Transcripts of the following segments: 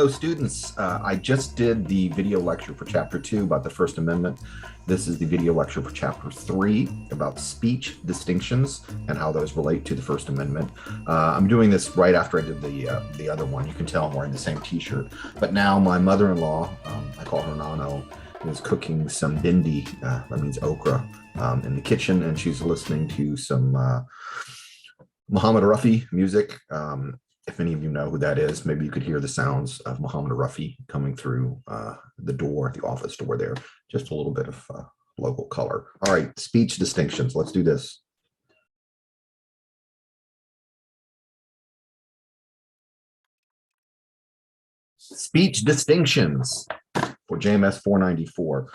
Hello, students. I just did the video lecture for Chapter 2 about the First Amendment. This is the video lecture for Chapter 3 about speech distinctions and how those relate to the First Amendment. I'm doing this right after I did the other one. You can tell I'm wearing the same t-shirt. But now my mother-in-law, I call her Nano, is cooking some bindi, that means okra, in the kitchen, and she's listening to some Muhammad Rafi music. If any of you know who that is, maybe you could hear the sounds of Muhammad Rafi coming through the door, the office door there. Just a little bit of local color. All right, speech distinctions. Let's do this. Speech distinctions for JMS 494.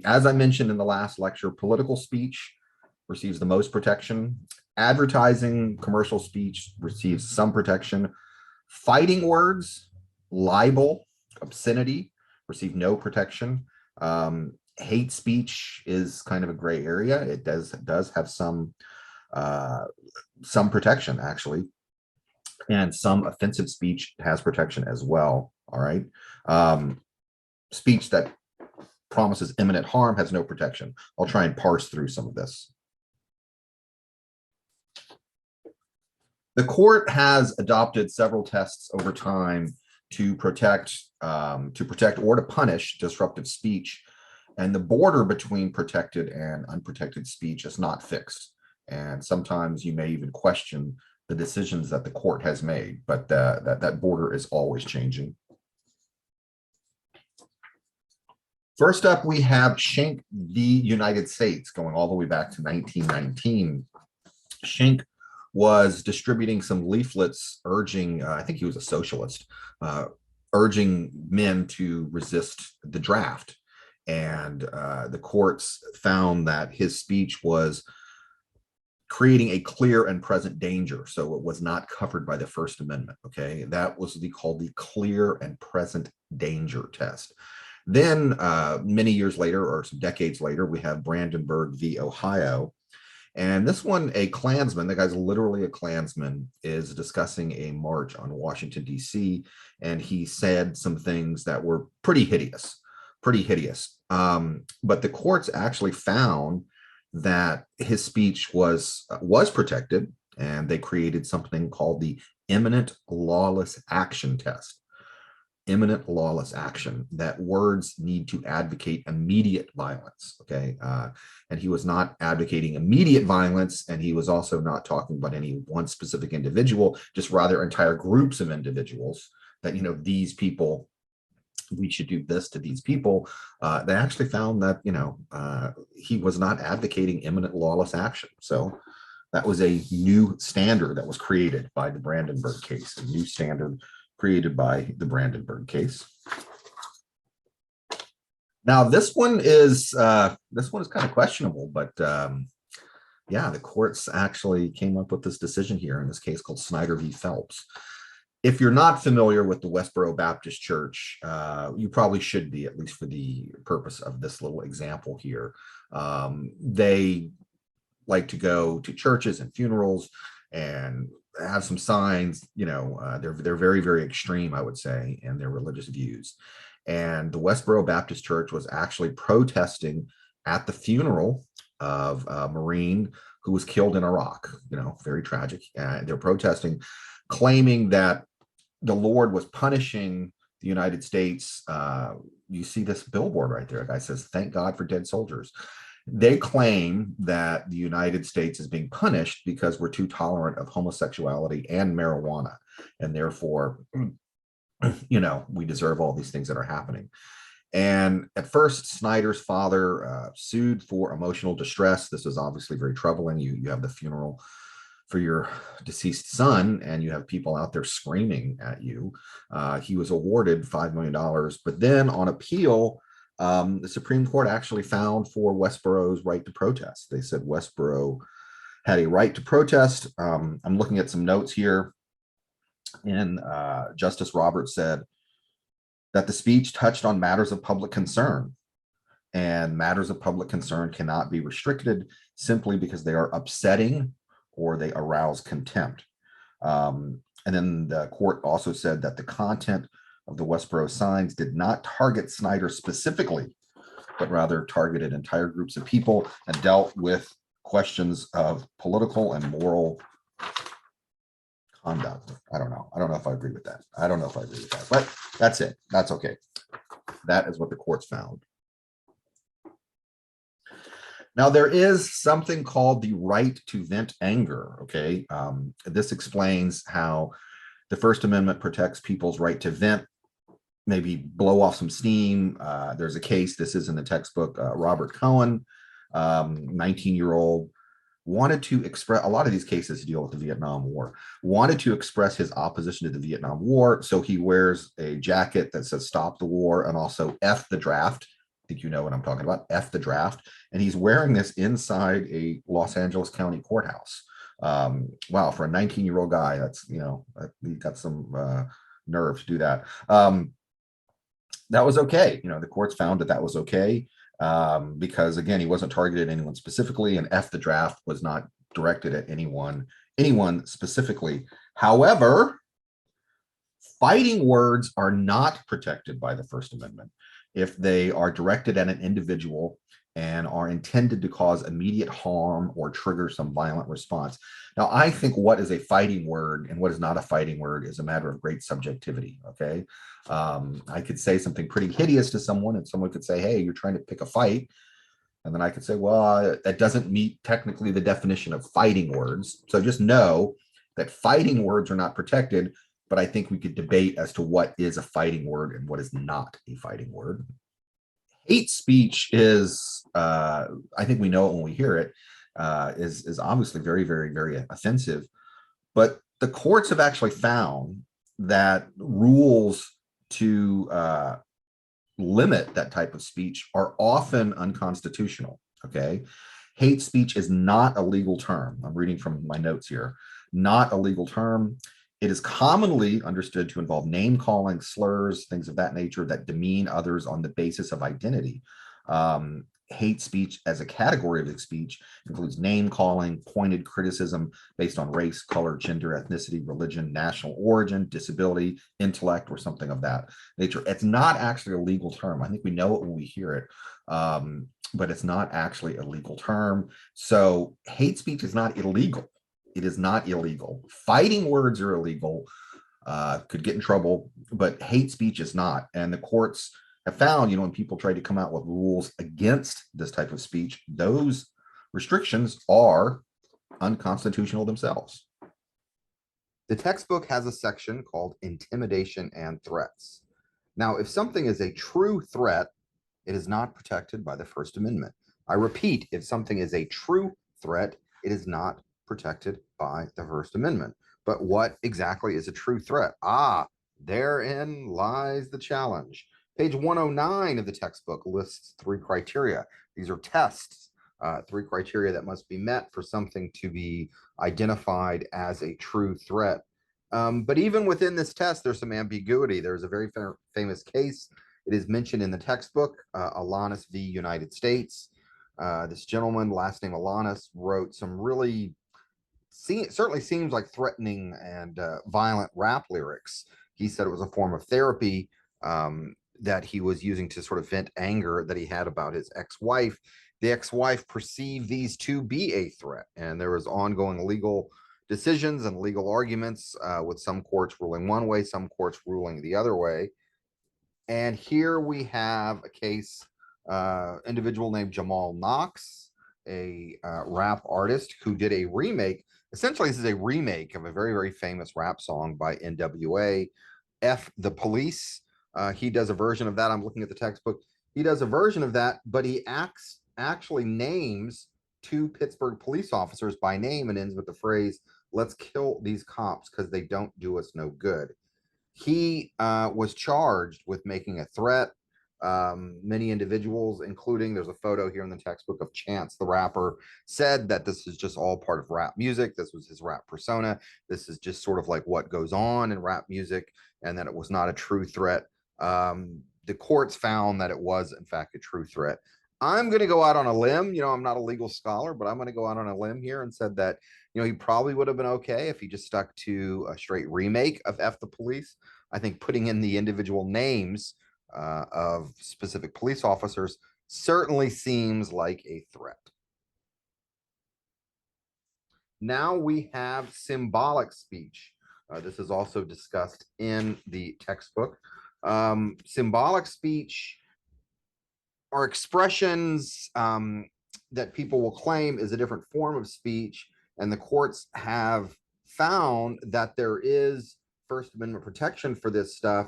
As I mentioned in the last lecture, political speech receives the most protection. Advertising, commercial speech receives some protection. Fighting words, libel, obscenity receive no protection. Hate speech is kind of a gray area. It does have some protection, actually, and some offensive speech has protection as well. All right. Speech that promises imminent harm has no protection. I'll try and parse through some of this. The court has adopted several tests over time to protect or to punish disruptive speech, and the border between protected and unprotected speech is not fixed. And sometimes you may even question the decisions that the court has made, but that border is always changing. First up, we have Schenck v. United States, going all the way back to 1919. Schenck was distributing some leaflets urging, I think he was a socialist, urging men to resist the draft. And the courts found that his speech was creating a clear and present danger. So it was not covered by the First Amendment. Okay, that was called the clear and present danger test. Then many years later, or some decades later, we have Brandenburg v. Ohio. And this one, a Klansman, the guy's literally a Klansman, is discussing a march on Washington, D.C., and he said some things that were pretty hideous. But the courts actually found that his speech was protected, and they created something called the imminent lawless action test. Imminent lawless action, that words need to advocate immediate violence. Okay, and he was not advocating immediate violence, and he was also not talking about any one specific individual, just rather entire groups of individuals. That, you know, these people, we should do this to these people. They actually found that, you know, he was not advocating imminent lawless action. So that was a new standard that was created by the Brandenburg case, a new standard created by the Brandenburg case. Now, this one is kind of questionable, but yeah, the courts actually came up with this decision here in this case called Snyder v. Phelps. If you're not familiar with the Westboro Baptist Church, you probably should be, at least for the purpose of this little example here. They like to go to churches and funerals and have some signs. You know, they're very, very extreme, I would say, in their religious views. And the Westboro Baptist Church was actually protesting at the funeral of a Marine who was killed in Iraq. You know, very tragic. They're protesting, claiming that the Lord was punishing the United States. You see this billboard right there. A guy says, "Thank God for dead soldiers." They claim that the United States is being punished because we're too tolerant of homosexuality and marijuana, and therefore, you know, we deserve all these things that are happening. And at first, Snyder's father sued for emotional distress. This was obviously very troubling. You have the funeral for your deceased son, and you have people out there screaming at you. He was awarded $5 million, but then on appeal, the Supreme Court actually found for Westboro's right to protest. They said Westboro had a right to protest. I'm looking at some notes here, and Justice Roberts said that the speech touched on matters of public concern, and matters of public concern cannot be restricted simply because they are upsetting or they arouse contempt. And then the court also said that the content of the Westboro signs did not target Snyder specifically, but rather targeted entire groups of people and dealt with questions of political and moral conduct. I don't know. I don't know if I agree with that. I don't know if I agree with that, but that's it. That's okay. That is what the courts found. Now, there is something called the right to vent anger. Okay. This explains how the First Amendment protects people's right to vent, maybe blow off some steam. There's a case, this is in the textbook, Robert Cohen, 19-year-old, wanted to express, a lot of these cases deal with the Vietnam War, wanted to express his opposition to the Vietnam War. So he wears a jacket that says stop the war and also F the draft. I think you know what I'm talking about, F the draft. And he's wearing this inside a Los Angeles County courthouse. Wow, for a 19-year-old guy, that's, you know, he got some nerve to do that. That was okay. You know, the courts found that that was okay because, again, he wasn't targeted at anyone specifically, and F the draft was not directed at anyone specifically. However, fighting words are not protected by the First Amendment if they are directed at an individual and are intended to cause immediate harm or trigger some violent response. Now, I think what is a fighting word and what is not a fighting word is a matter of great subjectivity, okay? I could say something pretty hideous to someone and someone could say, hey, you're trying to pick a fight. And then I could say, well, that doesn't meet technically the definition of fighting words. So just know that fighting words are not protected, but I think we could debate as to what is a fighting word and what is not a fighting word. Hate speech is, I think we know it when we hear it, is obviously very, very, very offensive. But the courts have actually found that rules to limit that type of speech are often unconstitutional. Okay. Hate speech is not a legal term. I'm reading from my notes here. Not a legal term. It is commonly understood to involve name calling, slurs, things of that nature that demean others on the basis of identity. Hate speech as a category of speech includes name calling, pointed criticism based on race, color, gender, ethnicity, religion, national origin, disability, intellect, or something of that nature. It's not actually a legal term. I think we know it when we hear it, but it's not actually a legal term. So hate speech is not illegal. It is not illegal. Fighting words are illegal, could get in trouble, but hate speech is not. And the courts have found, you know, when people try to come out with rules against this type of speech, those restrictions are unconstitutional themselves. The textbook has a section called Intimidation and Threats. Now, if something is a true threat, it is not protected by the First Amendment. I repeat, if something is a true threat, it is not protected by the First Amendment. But what exactly is a true threat? Therein lies the challenge. Page 109 of the textbook lists 3 criteria. These are tests, 3 criteria that must be met for something to be identified as a true threat. But even within this test, there's some ambiguity. There's a very famous case. It is mentioned in the textbook, Alanis v. United States. This gentleman, last name Alanis, wrote some really certainly seems like threatening and violent rap lyrics. He said it was a form of therapy that he was using to sort of vent anger that he had about his ex-wife. The ex-wife perceived these to be a threat, and there was ongoing legal decisions and legal arguments with some courts ruling one way, some courts ruling the other way. And here we have a case, individual named Jamal Knox, a rap artist who did a remake. Essentially, this is a remake of a very, very famous rap song by NWA, F the Police. He does a version of that. I'm looking at the textbook. He does a version of that, but he actually names 2 Pittsburgh police officers by name and ends with the phrase, "Let's kill these cops because they don't do us no good." He was charged with making a threat. Many individuals, including, there's a photo here in the textbook of Chance the rapper, said that this is just all part of rap music. This was his rap persona. This is just sort of like what goes on in rap music, and that it was not a true threat. The courts found that it was, in fact, a true threat. I'm going to go out on a limb. You know, I'm not a legal scholar, but I'm going to go out on a limb here and said that, you know, he probably would have been okay if he just stuck to a straight remake of F the Police. I think putting in the individual names of specific police officers certainly seems like a threat. Now we have symbolic speech. This is also discussed in the textbook. Symbolic speech are expressions that people will claim is a different form of speech, and the courts have found that there is First Amendment protection for this stuff,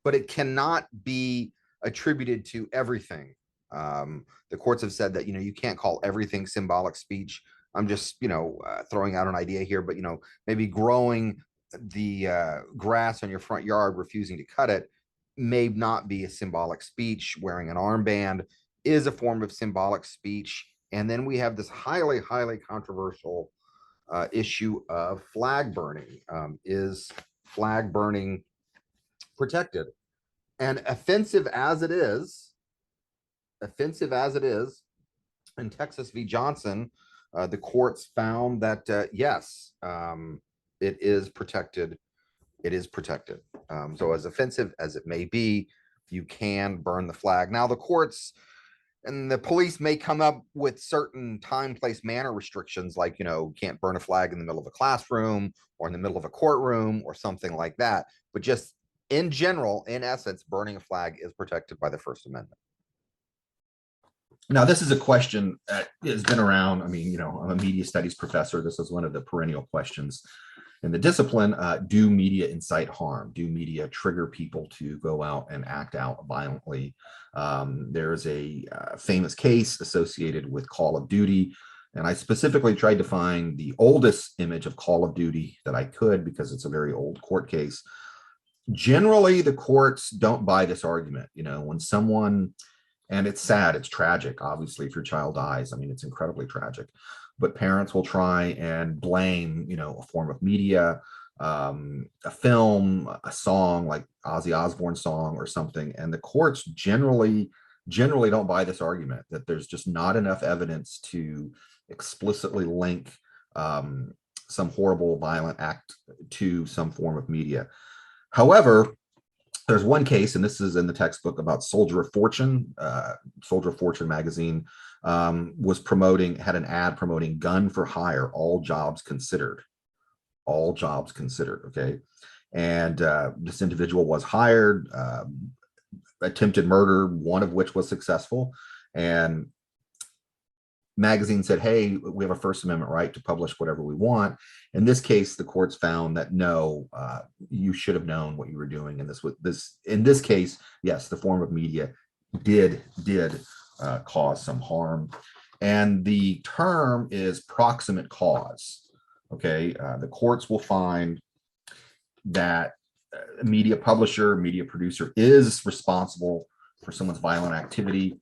but it cannot be attributed to everything. The courts have said that you can't call everything symbolic speech. I'm just throwing out an idea here, but maybe growing the grass on your front yard, refusing to cut it, may not be a symbolic speech. Wearing an armband is a form of symbolic speech. And then we have this highly, highly controversial issue of flag burning. Is flag burning protected? And offensive as it is, in Texas v. Johnson, the courts found that yes, it is protected. It is protected. So as offensive as it may be, you can burn the flag. Now the courts and the police may come up with certain time, place, manner restrictions, like can't burn a flag in the middle of a classroom or in the middle of a courtroom or something like that. But just in general, in essence, burning a flag is protected by the First Amendment. Now, this is a question that has been around. I mean, I'm a media studies professor. This is one of the perennial questions in the discipline. Do media incite harm? Do media trigger people to go out and act out violently? There's a famous case associated with Call of Duty, and I specifically tried to find the oldest image of Call of Duty that I could, because it's a very old court case. Generally, the courts don't buy this argument. When someone, and it's sad, it's tragic, obviously, if your child dies, I mean, it's incredibly tragic, but parents will try and blame, a form of media, a film, a song like Ozzy Osbourne song or something. And the courts generally don't buy this argument, that there's just not enough evidence to explicitly link some horrible, violent act to some form of media. However, there's one case, and this is in the textbook, about Soldier of Fortune. Soldier of Fortune magazine had an ad promoting gun for hire, all jobs considered. All jobs considered, okay? And this individual was hired, attempted murder, one of which was successful. And magazine said, hey, we have a First Amendment right to publish whatever we want. In this case, the courts found that no, you should have known what you were doing. And in this case, yes, the form of media did cause some harm. And the term is proximate cause. Okay, the courts will find that a media publisher, media producer is responsible for someone's violent activity.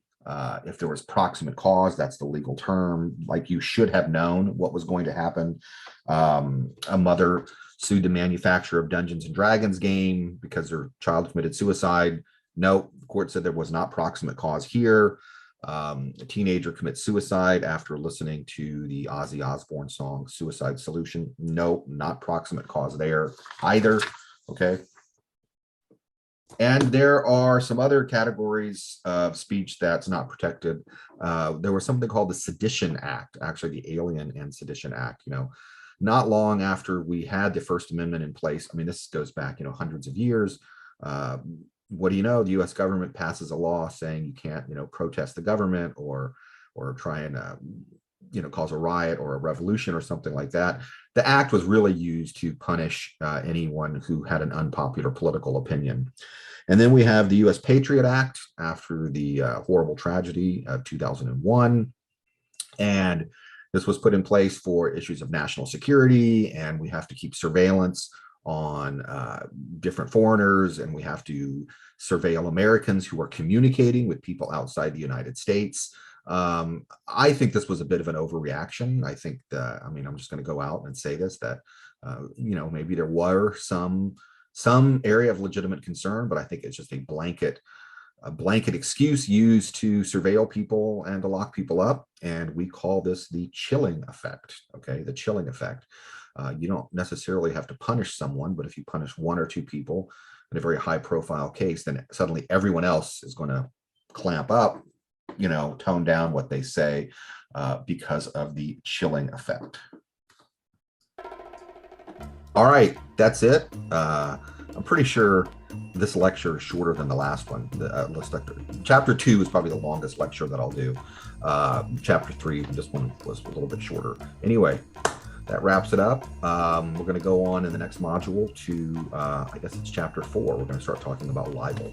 If there was proximate cause, that's the legal term, like you should have known what was going to happen. A mother sued the manufacturer of Dungeons and Dragons game because their child committed suicide. No, the court said there was not proximate cause here. A teenager commits suicide after listening to the Ozzy Osbourne song Suicide Solution. No, not proximate cause there either. Okay. And there are some other categories of speech that's not protected. There was something called the Sedition Act, actually the Alien and Sedition Act, not long after we had the First Amendment in place. I mean, this goes back, hundreds of years. What do you know? The US government passes a law saying you can't, protest the government or try and, cause a riot or a revolution or something like that. The act was really used to punish anyone who had an unpopular political opinion. And then we have the US Patriot Act after the horrible tragedy of 2001. And this was put in place for issues of national security, and we have to keep surveillance on different foreigners, and we have to surveil Americans who are communicating with people outside the United States. I think this was a bit of an overreaction. I think I'm just going to go out and say this, that, maybe there were some area of legitimate concern, but I think it's just a blanket excuse used to surveil people and to lock people up. And we call this the chilling effect. Okay, the chilling effect. You don't necessarily have to punish someone, but if you punish one or two people, in a very high profile case, then suddenly everyone else is going to clamp up, you know, tone down what they say because of the chilling effect. All right, that's it. I'm pretty sure this lecture is shorter than the last one. Looks like chapter 2 is probably the longest lecture that I'll do. Chapter 3, this one was a little bit shorter. Anyway, that wraps it up. We're going to go on in the next module to, I guess it's chapter 4. We're going to start talking about libel.